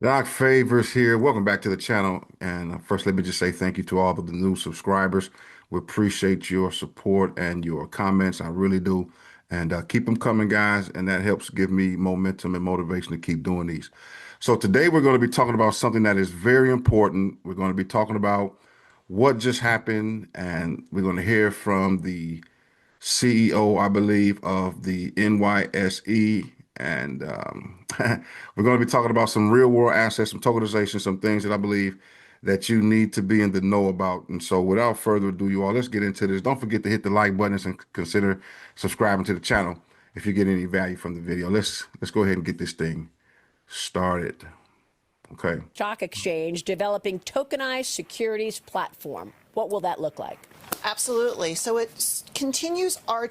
Doc Favors here. Welcome back to the channel. And first, let me just say thank you to all of the new subscribers. We appreciate your support and your comments. I really do. And keep them coming, guys. And that helps give me momentum and motivation to keep doing these. So today we're going to be talking about something that is very important. We're going to be talking about what just happened, and we're going to hear from the CEO, I believe, of the NYSE. And we're going to be talking about some real world assets, some tokenization, some things that I believe that you need to be in the know about. And so without further ado, you all, let's get into this. Don't forget to hit the like buttons and consider subscribing to the channel if you get any value from the video. Let's go ahead and get this thing started. Okay. Stock exchange developing tokenized securities platform. What will that look like? Absolutely. So it continues our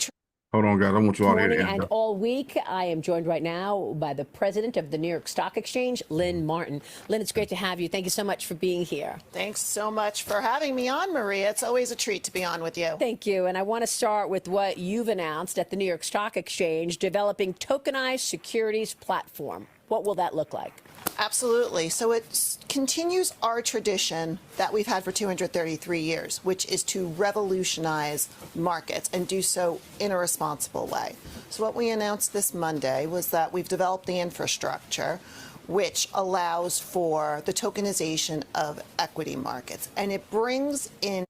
Hold on, guys. I want you all to hear Morning the and intro. all week. I am joined right now by the president of the New York Stock Exchange, Lynn Martin. Lynn, it's great to have you. Thank you so much for being here. Thanks so much for having me on, Maria. It's always a treat to be on with you. Thank you. And I want to start with what you've announced at the New York Stock Exchange, developing tokenized securities platform. What will that look like? Absolutely. So it continues our tradition that we've had for 233 years, which is to revolutionize markets and do so in a responsible way. So what we announced this Monday was that we've developed the infrastructure which allows for the tokenization of equity markets. And it brings in.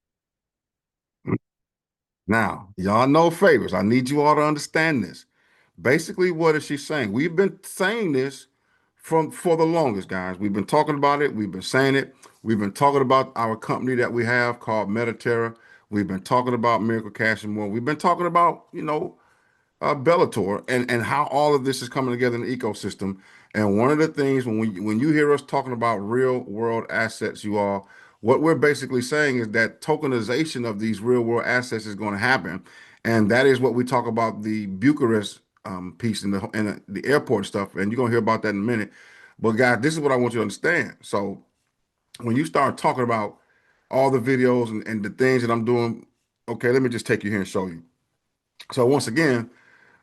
Now, y'all know Favors. I need you all to understand this. Basically, what is she saying? We've been saying this for the longest, guys. We've been talking about it. We've been saying it. We've been talking about our company that we have called Metaterra. We've been talking about Miracle Cash and more. We've been talking about, Bellator and how all of this is coming together in the ecosystem. And one of the things when you hear us talking about real world assets, you all, what we're basically saying is that tokenization of these real world assets is going to happen, and that is what we talk about the Bucharest piece in the airport stuff. And you're gonna hear about that in a minute. But guys, this is what I want you to understand. So when you start talking about all the videos and the things that I'm doing, okay, let me just take you here and show you. So once again,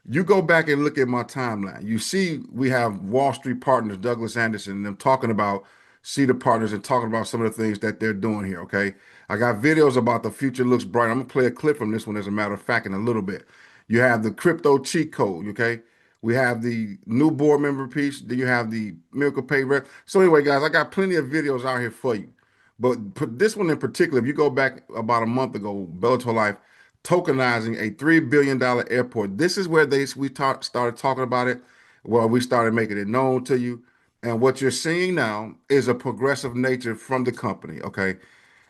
you go back and look at my timeline. You see, we have Wall Street partners, Douglas Anderson, and them talking about Cedar Partners and talking about some of the things that they're doing here. Okay. I got videos about the future looks bright. I'm gonna play a clip from this one, as a matter of fact, in a little bit. You have the crypto cheat code. Okay. We have the new board member piece. Then you have the Miracle Pay rep. So anyway, guys, I got plenty of videos out here for you. But this one in particular, if you go back about a month ago, Bellator Life tokenizing a $3 billion airport. This is where started talking about it, where we started making it known to you. And what you're seeing now is a progressive nature from the company, okay?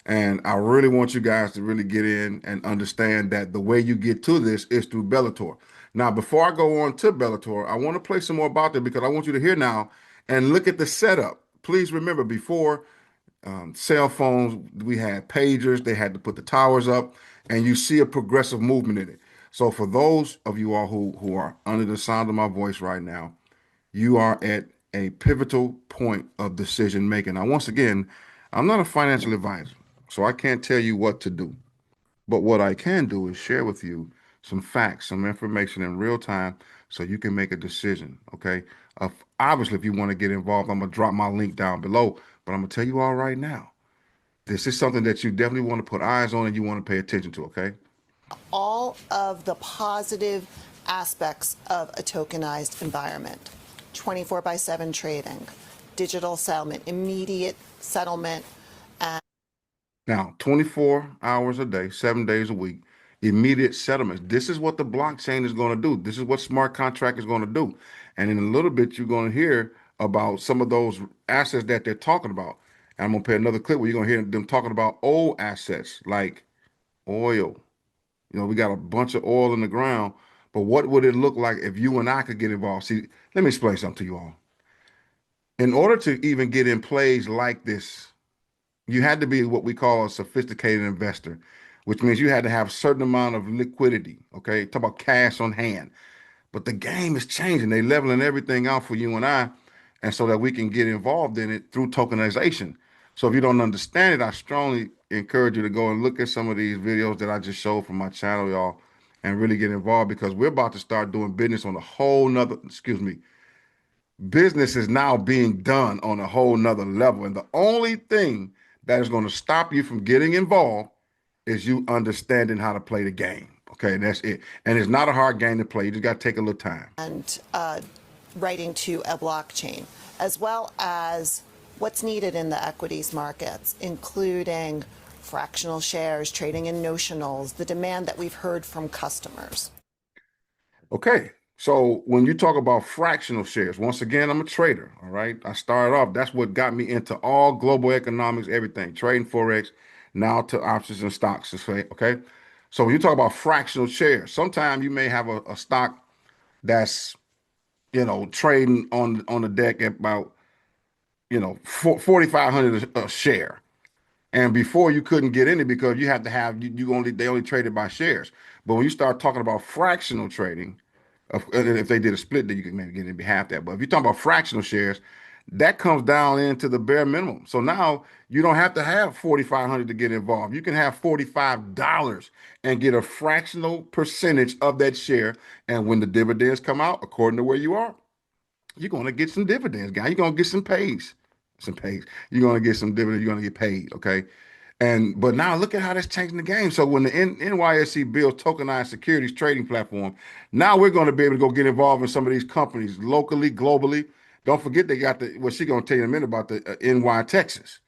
And I really want you guys to really get in and understand that the way you get to this is through Bellator. Now, before I go on to Bellator, I want to play some more about that because I want you to hear now and look at the setup. Please remember, before cell phones, we had pagers, they had to put the towers up, and you see a progressive movement in it. So for those of you all who are under the sound of my voice right now, you are at a pivotal point of decision making. Now, once again, I'm not a financial advisor, so I can't tell you what to do. But what I can do is share with you some facts, some information in real time so you can make a decision. Okay. Obviously, if you want to get involved, I'm going to drop my link down below, but I'm going to tell you all right now. This is something that you definitely want to put eyes on and you want to pay attention to. Okay. All of the positive aspects of a tokenized environment, 24/7 trading, digital settlement, immediate settlement. Now, 24 hours a day, 7 days a week, immediate settlements. This is what the blockchain is going to do. This is what smart contract is going to do. And in a little bit, you're going to hear about some of those assets that they're talking about. And I'm going to play another clip where you're going to hear them talking about old assets like oil. We got a bunch of oil in the ground, but what would it look like if you and I could get involved? See, let me explain something to you all. In order to even get in plays like this, you had to be what we call a sophisticated investor, which means you had to have a certain amount of liquidity. Okay. Talk about cash on hand. But the game is changing. They're leveling everything out for you and I, and so that we can get involved in it through tokenization. So if you don't understand it, I strongly encourage you to go and look at some of these videos that I just showed from my channel, y'all, and really get involved because we're about to start doing business on a whole nother, excuse me, business is now being done on a whole nother level. And the only thing that is going to stop you from getting involved is you understanding how to play the game. Okay, that's it. And it's not a hard game to play. You just got to take a little time. And writing to a blockchain, as well as what's needed in the equities markets, including fractional shares, trading in notionals, the demand that we've heard from customers. Okay, so when you talk about fractional shares, once again, I'm a trader. All right, I started off. That's what got me into all global economics, everything, trading forex, now to options and stocks. Okay, so when you talk about fractional shares, sometimes you may have a stock that's trading on the deck at about 4,500 a share. And before you couldn't get in it because you have to have they only traded by shares. But when you start talking about fractional trading, if they did a split, then you could maybe get in behalf that. But if you're talking about fractional shares, that comes down into the bare minimum. So now you don't have to have 4,500 to get involved. You can have $45 and get a fractional percentage of that share. And when the dividends come out, according to where you are, you're gonna get some dividends, guy. You're gonna get some pays. Some pays. You're gonna get some dividends, you're gonna get paid. Okay. But now look at how that's changing the game. So when the NYSE builds tokenized securities trading platform, now we're going to be able to go get involved in some of these companies locally, globally. Don't forget they got what she's going to tell you in a minute about the NY Texas.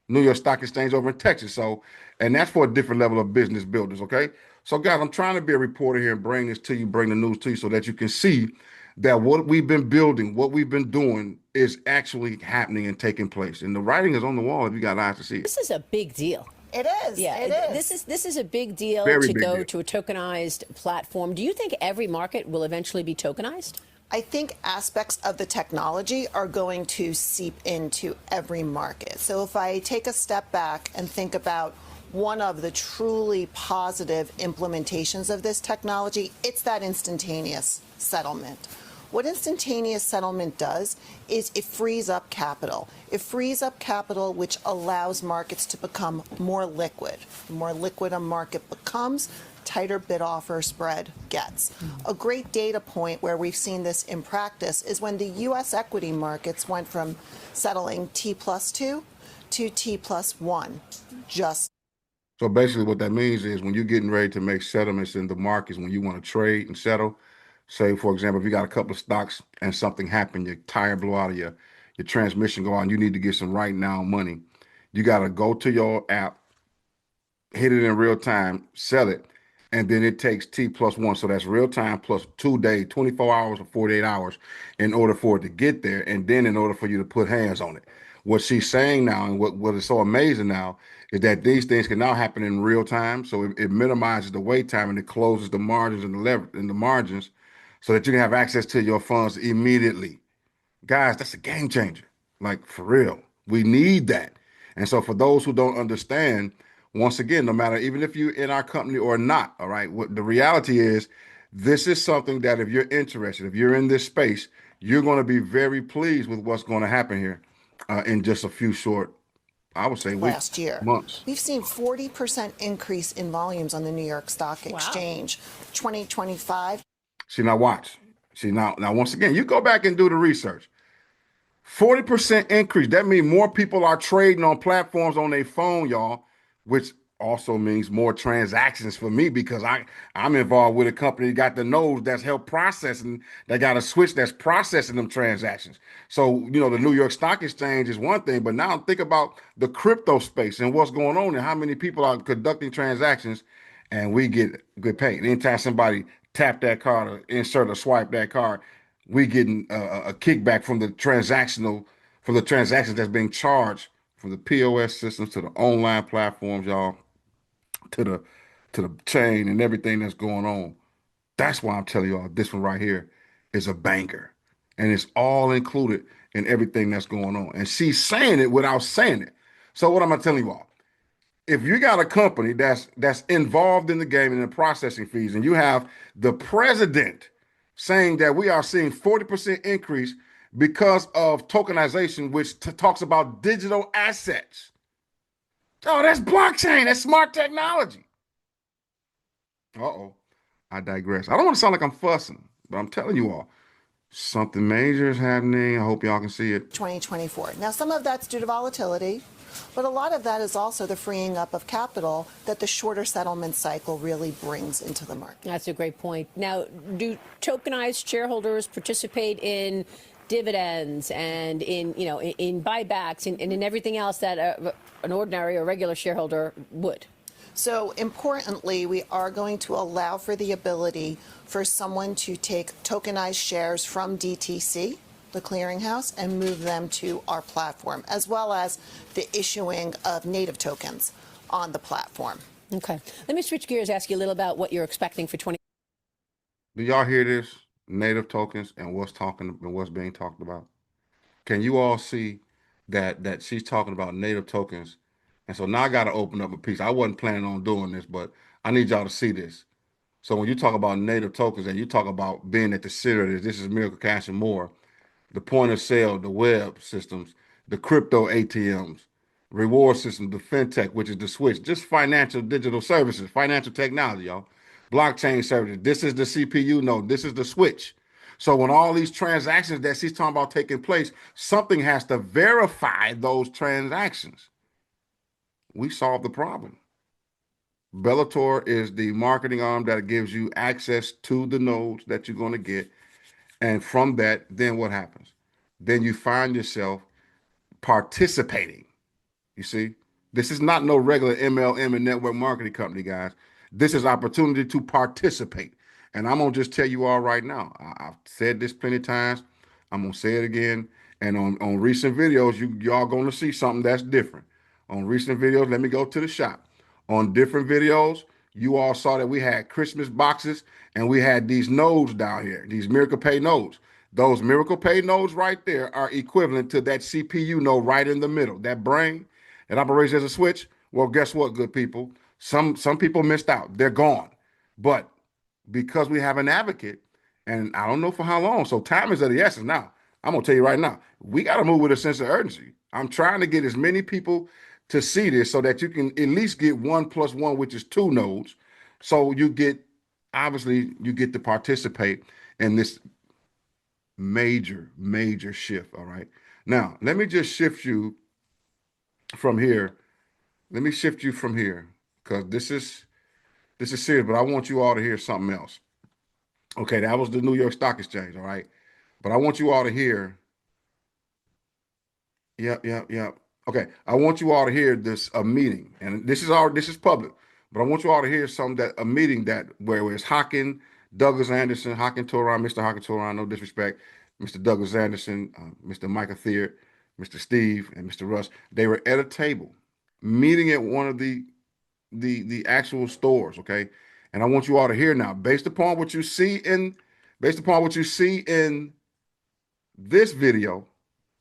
New York Stock Exchange over in Texas. So, and that's for a different level of business builders. Okay. So, guys, I'm trying to be a reporter here and bring this to you, bring the news to you so that you can see that what we've been building, what we've been doing is actually happening and taking place. And the writing is on the wall if you got eyes to see it. This is a big deal. It is. Yeah, it is. This is a big deal Very to big go deal. to a tokenized platform. Do you think every market will eventually be tokenized? I think aspects of the technology are going to seep into every market. So if I take a step back and think about one of the truly positive implementations of this technology, it's that instantaneous settlement. What instantaneous settlement does is it frees up capital. It frees up capital, which allows markets to become more liquid. The more liquid a market becomes, tighter bid-offer spread gets. A great data point where we've seen this in practice is when the U.S. equity markets went from settling T+2 to T+1. So basically what that means is when you're getting ready to make settlements in the markets, when you want to trade and settle, say, for example, if you got a couple of stocks and something happened, your tire blew out of your transmission go out and you need to get some right now money, you got to go to your app, hit it in real time, sell it, and then it takes T+1. So that's real time plus 2 days, 24 hours or 48 hours in order for it to get there. And then in order for you to put hands on it. What she's saying now and what is so amazing now is that these things can now happen in real time. So it minimizes the wait time and it closes the margins and the lever and the margins so that you can have access to your funds immediately. Guys, that's a game changer. Like for real. We need that. And so for those who don't understand, once again, no matter even if you're in our company or not, all right, what the reality is, this is something that if you're interested, if you're in this space, you're going to be very pleased with what's going to happen here in just a few short, I would say, weeks, Last year. months. We've seen 40% increase in volumes on the New York Stock Exchange. 2025. See, now watch. See, now once again, you go back and do the research. 40% increase. That means more people are trading on platforms on their phone, y'all, which also means more transactions for me because I'm involved with a company that got the nose that's help processing, that got a switch that's processing them transactions. So, the New York Stock Exchange is one thing, but now think about the crypto space and what's going on and how many people are conducting transactions and we get good pay. Anytime somebody tap that card or insert or swipe that card, we getting a kickback from the transactions that's being charged from the POS systems to the online platforms, y'all, to the chain and everything that's going on. That's why I'm telling y'all this one right here is a banger, and it's all included in everything that's going on. And she's saying it without saying it. So what am I telling you all? If you got a company that's involved in the game and in processing fees, and you have the president saying that we are seeing 40% increase because of tokenization, which talks about digital assets. Oh, that's blockchain. That's smart technology. Uh-oh. I digress. I don't want to sound like I'm fussing, but I'm telling you all, Something major is happening. I hope y'all can see it. 2024. Now, some of that's due to volatility, but a lot of that is also the freeing up of capital that the shorter settlement cycle really brings into the market. That's a great point. Now, do tokenized shareholders participate in dividends and in buybacks and in everything else that an ordinary or regular shareholder would? So importantly, we are going to allow for the ability for someone to take tokenized shares from DTC, the clearinghouse, and move them to our platform, as well as the issuing of native tokens on the platform. Okay. Let me switch gears, ask you a little about what you're expecting for 20. Do y'all hear this? Native tokens and what's being talked about. Can you all see that she's talking about native tokens? And so now I got to open up a piece. I wasn't planning on doing this, but I need y'all to see this. So when you talk about native tokens and you talk about being at the center of this is Miracle Cash and more, the point of sale, the web systems, the crypto ATMs, reward system, the fintech, which is the switch, just financial digital services, financial technology, y'all, blockchain services. This is the CPU node. This is the switch. So when all these transactions that she's talking about taking place, something has to verify those transactions. We solved the problem. Bellator is the marketing arm that gives you access to the nodes that you're going to get. And from that, then what happens? Then you find yourself participating. You see, this is not no regular MLM and network marketing company, guys. This is opportunity to participate. And I'm going to just tell you all right now. I've said this plenty of times. I'm going to say it again. And on recent videos, y'all going to see something that's different. On recent videos, let me go to the shop. On different videos, you all saw that we had Christmas boxes and we had these nodes down here, these Miracle Pay nodes. Those Miracle Pay nodes right there are equivalent to that CPU node right in the middle, that brain that operates as a switch. Well, guess what, good people? Some people missed out. They're gone. But because we have an advocate, and I don't know for how long, so time is of the essence now. I'm going to tell you right now, we got to move with a sense of urgency. I'm trying to get as many people to see this so that you can at least get 1 + 1, which is 2 nodes. So you get, obviously, you get to participate in this major, major shift. All right. Now, let me just shift you from here. Let me shift you from here because this is serious, but I want you all to hear something else. Okay, that was the New York Stock Exchange, all right? But I want you all to hear. Yep. Okay, I want you all to hear this meeting, and this is public, but I want you all to hear a meeting that where it's Hawking, Douglas Anderson, Hawking Toran, Mr. Hawking Toran, no disrespect, Mr. Douglas Anderson, Mr. Michael Thier, Mr. Steve, and Mr. Russ. They were at a table, meeting at one of the actual stores, okay? And I want you all to hear now, based upon what you see in this video,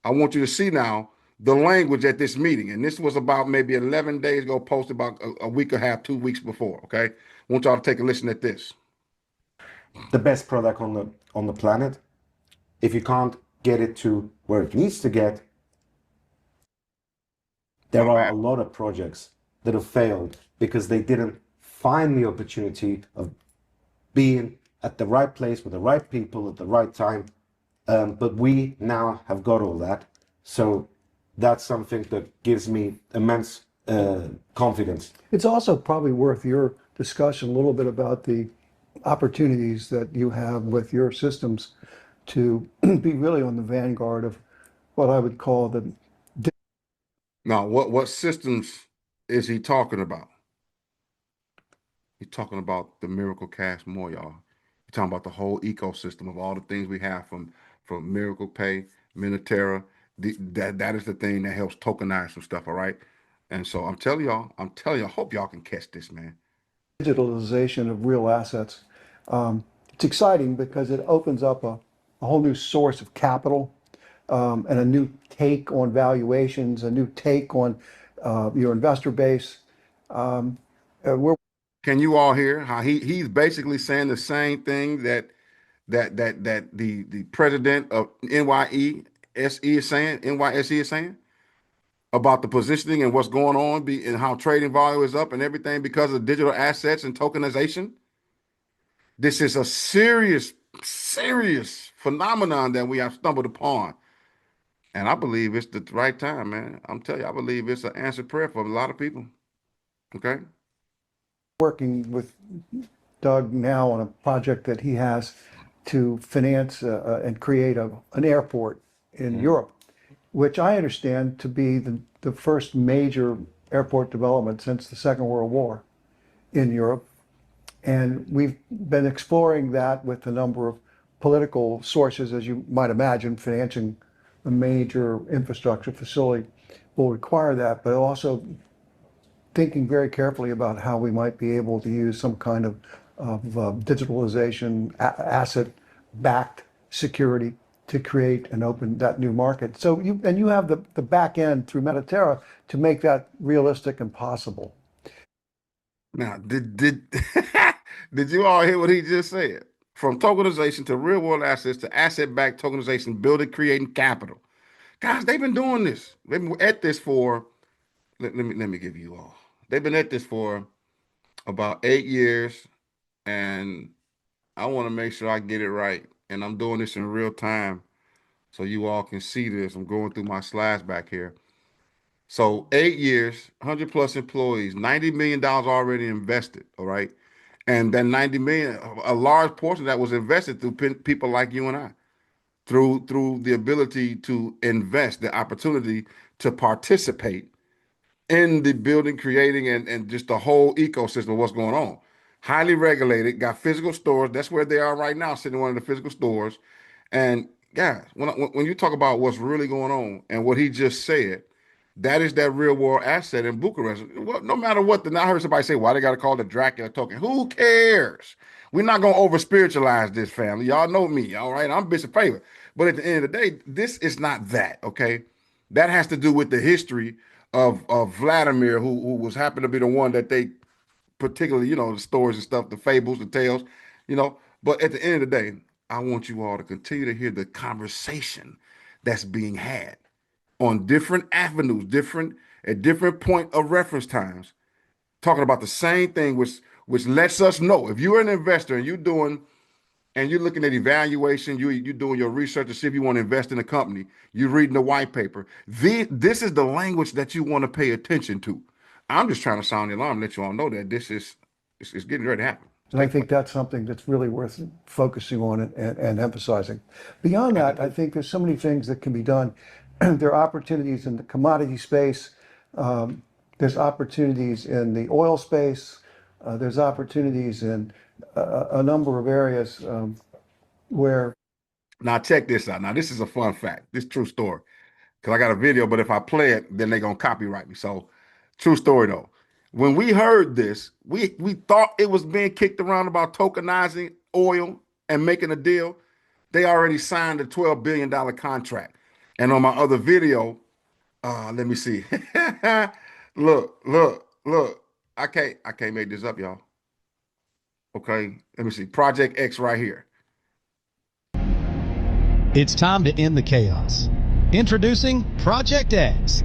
I want you to see now the language at this meeting. And this was about maybe 11 days ago, posted about a week and a half, 2 weeks before, okay? I want y'all to take a listen at this. The best product on the planet. If you can't get it to where it needs to get, there are a lot of projects that have failed because they didn't find the opportunity of being at the right place with the right people at the right time. But we now have got all that. So that's something that gives me immense confidence. It's also probably worth your discussion a little bit about the opportunities that you have with your systems to be really on the vanguard of what I would call the. Now, what systems is he talking about? He's talking about the Miracle Cash more, y'all. He's talking about the whole ecosystem of all the things we have from Miracle Pay, Metaterra. That is the thing that helps tokenize some stuff, all right? And so I'm telling y'all, I hope y'all can catch this, man. Digitalization of real assets. It's exciting because it opens up a whole new source of capital and a new take on valuations, a new take on your investor base. Can you all hear how he's basically saying the same thing that the president of NYSE is saying about the positioning and what's going on and how trading volume is up and everything because of digital assets and tokenization? This is a serious phenomenon that we have stumbled upon. And I believe it's the right time, man. I'm telling you, I believe it's an answered prayer for a lot of people. Okay. Working with Doug now on a project that he has to finance and create an airport in Europe, which I understand to be the first major airport development since the Second World War in Europe. And we've been exploring that with a number of political sources, as you might imagine. Financing a major infrastructure facility will require that, but also thinking very carefully about how we might be able to use some kind of digitalization, asset-backed security to create and open that new market. So you have the back end through Metaterra to make that realistic and possible. Now, did did you all hear what he just said? From tokenization to real world assets to asset backed tokenization, building, creating capital. Guys, they've been doing this. They've been at this for let me give you all. They've been at this for about 8 years, and I want to make sure I get it right. And I'm doing this in real time so you all can see this. I'm going through my slides back here. So 8 years, 100 plus employees, $90 million already invested. All right. And then 90 million, a large portion of that was invested through people like you and I, through the ability to invest, the opportunity to participate in the building, creating, and just the whole ecosystem of what's going on. Highly regulated, got physical stores. That's where they are right now, sitting in one of the physical stores. And guys, when you talk about what's really going on and what he just said, that is that real world asset in Bucharest. Well, no matter what, I heard somebody say, why they got to call it the Dracula token? Who cares? We're not going to over spiritualize this, family. Y'all know me, all right? I'm Bishop Favor. But at the end of the day, this is not that, okay? That has to do with the history of Vladimir, who was happened to be the one that they particularly, the stories and stuff, the fables, the tales. But at the end of the day, I want you all to continue to hear the conversation that's being had on different avenues, at different point of reference times, talking about the same thing, which lets us know if you're an investor and you're looking at evaluation, you're doing your research to see if you want to invest in a company, you're reading the white paper. This is the language that you want to pay attention to. I'm just trying to sound the alarm, let you all know that this is it's getting ready to happen. And I think that's something that's really worth focusing on and emphasizing. Beyond that, I think there's so many things that can be done. There are opportunities in the commodity space. There's opportunities in the oil space. There's opportunities in a number of areas where. Now check this out. Now this is a fun fact. This is a true story. Because I got a video, but if I play it, then they're gonna copyright me. So true story though. When we heard this, we thought it was being kicked around about tokenizing oil and making a deal. They already signed a $12 billion contract. And on my other video, let me see. Look. I can't make this up, y'all. Okay, let me see. Project X right here. It's time to end the chaos. Introducing Project X.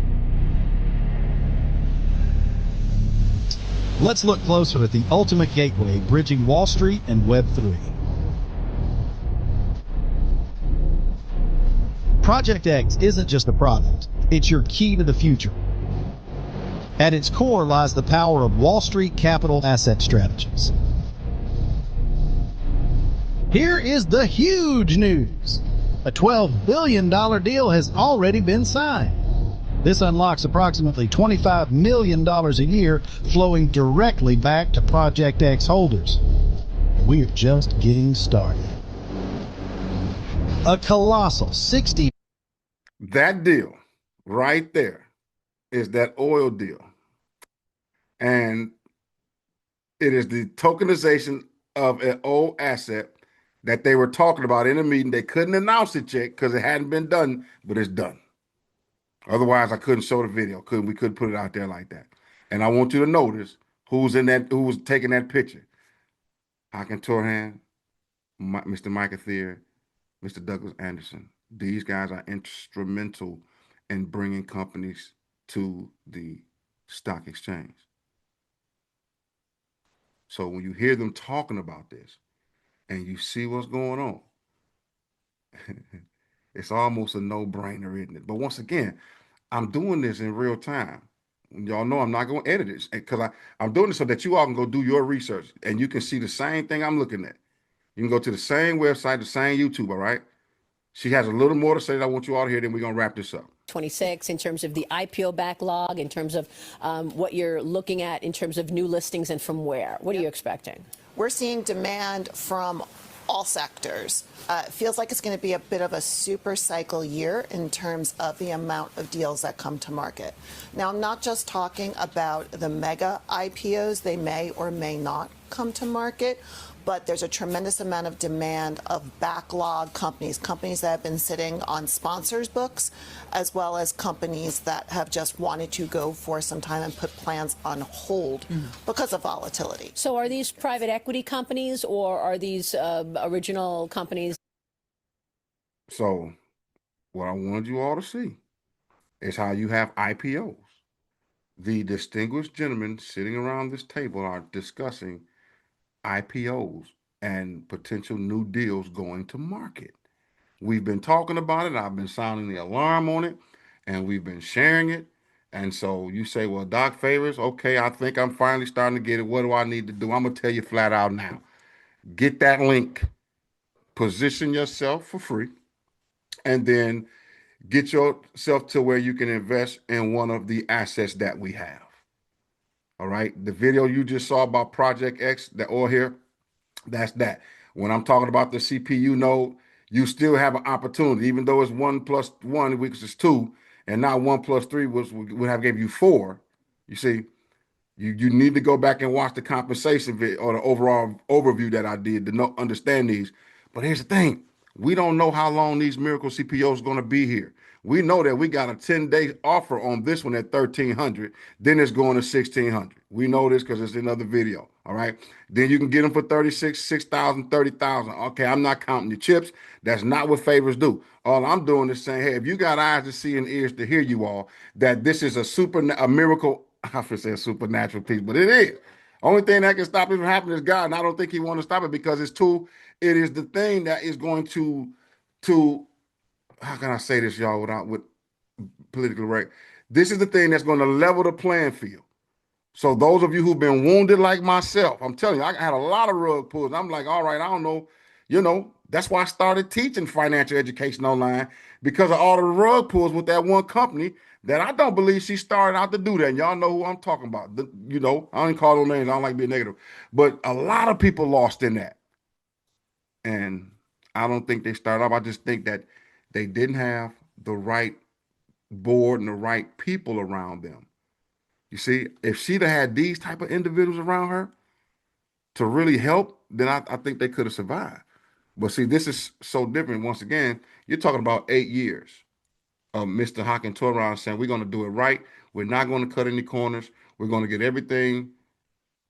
Let's look closer at the ultimate gateway bridging Wall Street and Web3. Project X isn't just a product, it's your key to the future. At its core lies the power of Wall Street capital asset strategies. Here is the huge news. A $12 billion deal has already been signed. This unlocks approximately $25 million a year flowing directly back to Project X holders. We're just getting started. A colossal 60. That deal right there is that oil deal. And it is the tokenization of an old asset that they were talking about in a meeting. They couldn't announce it yet because it hadn't been done, but it's done. Otherwise, I couldn't show the video. We couldn't put it out there like that. And I want you to notice who was taking that picture. Hakan Torhan, Mr. Micah Thier, Mr. Douglas Anderson. These guys are instrumental in bringing companies to the stock exchange. So when you hear them talking about this and you see what's going on, It's almost a no-brainer, isn't it? But once again, I'm doing this in real time. Y'all know I'm not going to edit it because I'm doing it so that you all can go do your research and you can see the same thing I'm looking at. You can go to the same website, the same YouTube, all right? She has a little more to say that I want you all to hear, then we're going to wrap this up. 26 in terms of the IPO backlog, in terms of what you're looking at in terms of new listings and from where? What are you expecting? We're seeing demand from all sectors. It feels like it's going to be a bit of a super cycle year in terms of the amount of deals that come to market. Now, I'm not just talking about the mega IPOs. They may or may not come to market, but there's a tremendous amount of demand of backlog companies that have been sitting on sponsors' books, as well as companies that have just wanted to go for some time and put plans on hold because of volatility. So are these private equity companies or are these original companies? So what I wanted you all to see is how you have IPOs. The distinguished gentlemen sitting around this table are discussing IPOs and potential new deals going to market. We've been talking about it. I've been sounding the alarm on it, and we've been sharing it. And so you say, well, Doc Favors, okay, I think I'm finally starting to get it. What do I need to do? I'm going to tell you flat out now. Get that link, position yourself for free, and then get yourself to where you can invest in one of the assets that we have. All right. The video you just saw about Project X, that or here, that's that. When I'm talking about the CPU node, you still have an opportunity, even though it's 1+1 equals 2, and now 1+3 would have gave you 4. You see, you need to go back and watch the compensation video or the overall overview that I did to understand these. But here's the thing. We don't know how long these miracle CPOs are going to be here. We know that we got a 10-day offer on this one at 1,300. Then it's going to 1,600. We know this because it's another video. All right. Then you can get them for 36, 6,000, 30,000. Okay, I'm not counting your chips. That's not what favors do. All I'm doing is saying, hey, if you got eyes to see and ears to hear, you all, that this is a miracle. I should say a supernatural piece, but it is. Only thing that can stop it from happening is God, and I don't think He wants to stop it because it is the thing that is going to how can I say this, y'all, with politically right? This is the thing that's going to level the playing field. So those of you who've been wounded like myself, I'm telling you, I had a lot of rug pulls. I'm like, all right, I don't know. That's why I started teaching financial education online, because of all the rug pulls with that one company that I don't believe she started out to do that. And y'all know who I'm talking about. I don't call no names. I don't like being negative. But a lot of people lost in that. And I don't think they started off. I just think that they didn't have the right board and the right people around them. You see, if she'd have had these type of individuals around her to really help, then I think they could have survived. But see, this is so different. Once again, you're talking about 8 years of Mr. Hawking Toron saying, we're going to do it right. We're not going to cut any corners. We're going to get everything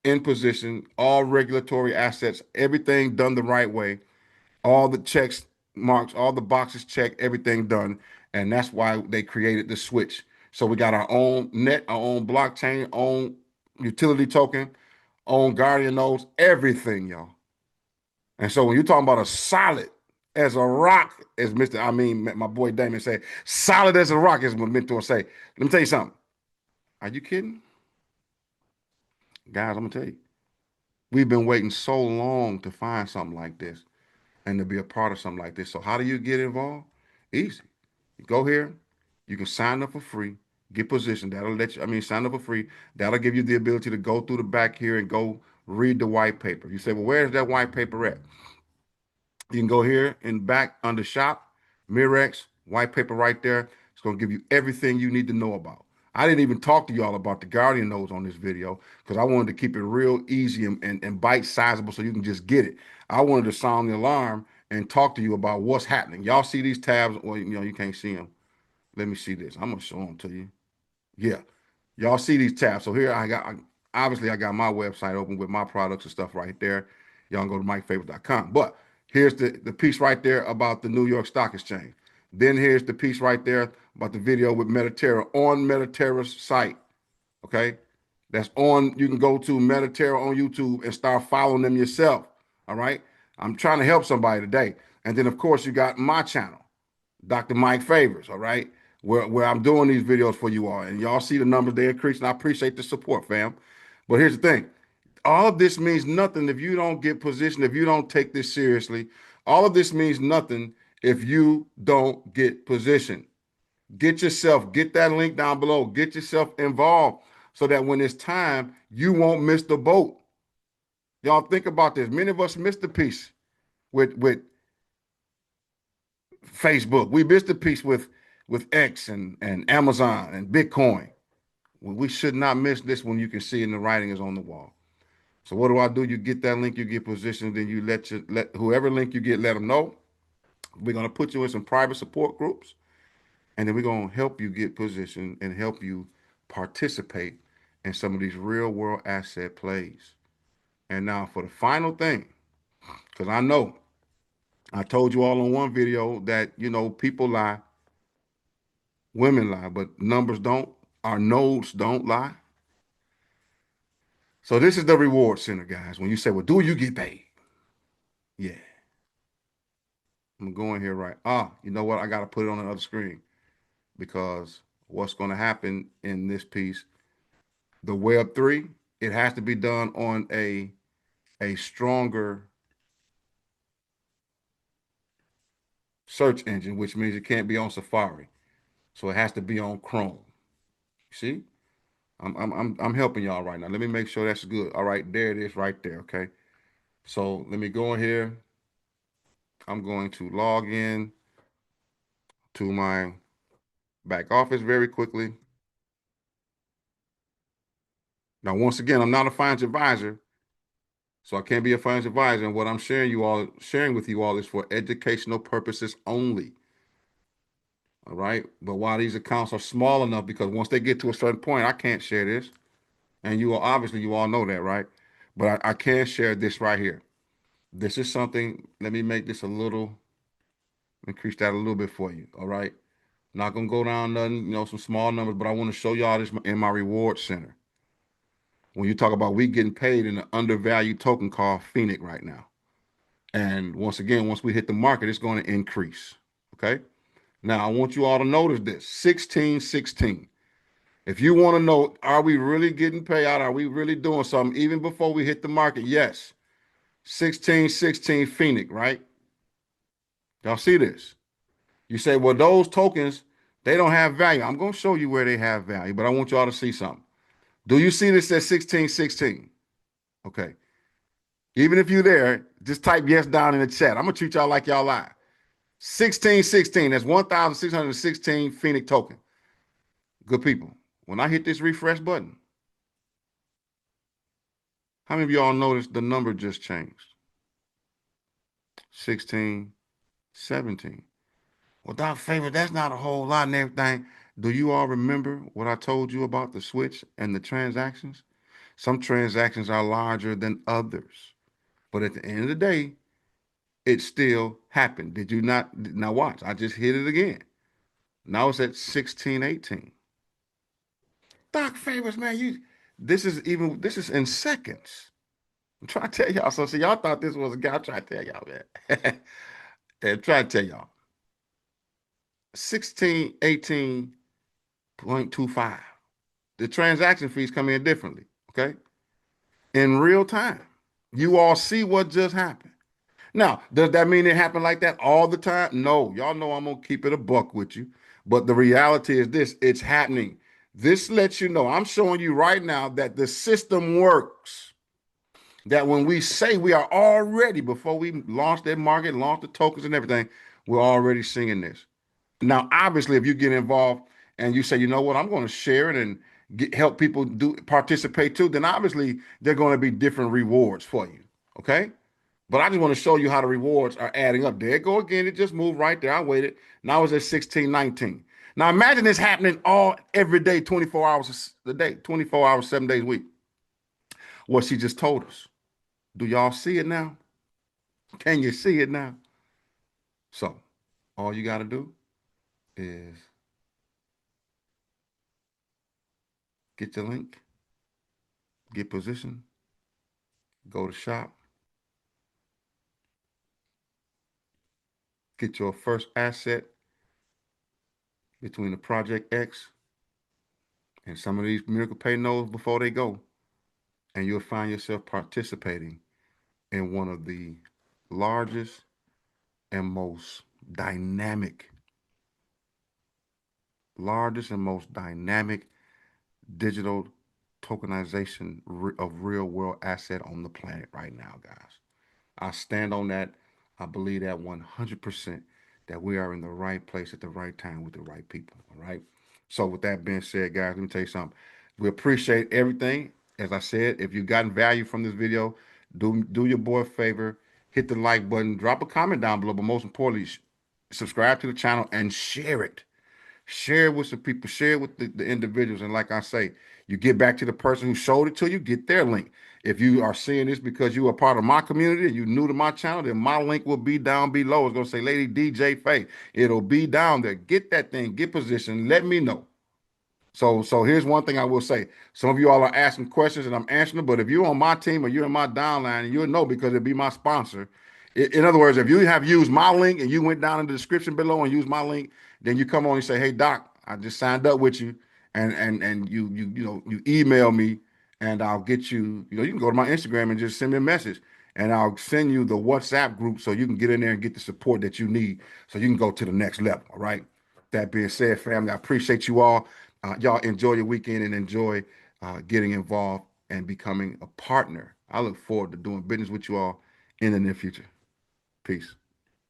in position, all regulatory assets, everything done the right way, all the checks marks, all the boxes checked, everything done. And that's why they created the switch. So we got our own net, our own blockchain, own utility token, own guardian nodes, everything, y'all. And so when you're talking about a solid as a rock, as my boy Damon said, solid as a rock, is what mentor say. Let me tell you something. Are you kidding? Guys, I'm gonna tell you. We've been waiting so long to find something like this and to be a part of something like this. So how do you get involved? Easy. You go here, you can sign up for free, get positioned. Sign up for free. That'll give you the ability to go through the back here and go read the white paper. You say, well, where's that white paper at? You can go here in back under shop, Mirex, white paper right there. It's going to give you everything you need to know about. I didn't even talk to y'all about the Guardian nodes on this video because I wanted to keep it real easy and bite-sizable so you can just get it. I wanted to sound the alarm and talk to you about what's happening. Y'all see these tabs? Well, you can't see them. Let me see this. I'm going to show them to you. Yeah. Y'all see these tabs. So here I got my website open with my products and stuff right there. Y'all can go to mikefavors.com. But here's the piece right there about the New York Stock Exchange. Then here's the piece right there about the video with Metaterra on Metaterra's site. Okay? That's on, you can go to Metaterra on YouTube and start following them yourself. All right? I'm trying to help somebody today. And then, of course, you got my channel, Dr. Mike Favors, all right, where I'm doing these videos for you all. And y'all see the numbers, they increase, and I appreciate the support, fam. But here's the thing. All of this means nothing if you don't get positioned, if you don't take this seriously. All of this means nothing if you don't get positioned. Get that link down below. Get yourself involved so that when it's time, you won't miss the boat. Y'all think about this. Many of us missed the piece with Facebook. We missed the piece with X and Amazon and Bitcoin. Well, we should not miss this when you can see and the writing is on the wall. So what do? You get that link, you get positioned, then you let whoever link you get, let them know. We're gonna put you in some private support groups, and then we're gonna help you get positioned and help you participate in some of these real world asset plays. And now for the final thing, because I know I told you all in one video that people lie, women lie, but numbers don't. Our nodes don't lie. So this is the reward center, guys. When you say, well, do you get paid? Yeah. I'm going here right. You know what? I got to put it on the other screen because what's going to happen in this piece, the Web3, it has to be done on a stronger search engine, which means it can't be on Safari. So it has to be on Chrome. See? I'm helping y'all right now. Let me make sure that's good. All right, there it is right there, okay? So let me go in here. I'm going to log in to my back office very quickly. Now, once again, I'm not a financial advisor, so I can't be a financial advisor. And what I'm sharing with you all is for educational purposes only. All right. But while these accounts are small enough, because once they get to a certain point, I can't share this. And you all know that, right? But I can share this right here. This is something, let me make this increase that a little bit for you. All right. Not gonna go down nothing, some small numbers, but I want to show y'all this in my reward center. When you talk about we getting paid in an undervalued token called Phoenix right now. And once again, once we hit the market, it's going to increase. Okay. Now I want you all to notice this 1616. If you want to know, are we really getting paid out? Are we really doing something even before we hit the market? Yes. 1616 Phoenix, right? Y'all see this? You say, well, those tokens, they don't have value. I'm going to show you where they have value, but I want y'all to see something. Do you see this at 1616? Okay. Even if you're there, just type yes down in the chat. I'm going to treat y'all like y'all lie. 1616, that's 1,616 Phoenix token. Good people. When I hit this refresh button, how many of y'all noticed the number just changed? 16, 17. Well, Doc Favor, that's not a whole lot and everything. Do you all remember what I told you about the switch and the transactions? Some transactions are larger than others. But at the end of the day, it still happened. Did you not? Now watch, I just hit it again. Now it's at 1618. Doc Favors, man, this is in seconds. I'm trying to tell y'all. So see, y'all thought this was a guy. I'm trying to tell y'all, man. And try to tell y'all. 1618.25. The transaction fees come in differently. Okay. In real time. You all see what just happened. Now, does that mean it happened like that all the time? No. Y'all know I'm gonna keep it a buck with you. But the reality is this: it's happening. This lets you know, I'm showing you right now that the system works. That when we say we are already, before we launch that market, launch the tokens and everything, we're already seeing this. Now, obviously, if you get involved and you say, you know what, I'm going to share it and help people participate too, then obviously there are going to be different rewards for you. Okay. But I just want to show you how the rewards are adding up. There it go again. It just moved right there. I waited. Now it's at 1619. Now imagine this happening every day, 24 hours a day, 24 hours, 7 days a week. What she just told us. Do y'all see it now? Can you see it now? So all you got to do is get your link, get positioned, go to shop, get your first asset between the Project X and some of these Miracle Pay nodes before they go, and you'll find yourself participating in one of the largest and most dynamic, digital tokenization of real world asset on the planet right now, guys. I stand on that. I believe that 100% that we are in the right place at the right time with the right people. All right. So with that being said, guys, let me tell you something. We appreciate everything. As I said, if you've gotten value from this video, do your boy a favor, hit the like button, drop a comment down below, but most importantly, subscribe to the channel and share it. Share it with some people, share it with the individuals. And like I say, you get back to the person who showed it to you, get their link. If you are seeing this because you are part of my community and you're new to my channel, then my link will be down below. It's going to say Lady DJ Faye. It'll be down there. Get that thing, get positioned, let me know. So here's one thing I will say. Some of you all are asking questions and I'm answering them, but if you're on my team or you're in my downline, you'll know because it'll be my sponsor. In other words, if you have used my link and you went down in the description below and used my link, then you come on and say, "Hey Doc, I just signed up with you," and you email me and I'll get you. You can go to my Instagram and just send me a message and I'll send you the WhatsApp group so you can get in there and get the support that you need so you can go to the next level. All right. That being said, family, I appreciate you all. Y'all enjoy your weekend and enjoy getting involved and becoming a partner. I look forward to doing business with you all in the near future. Peace.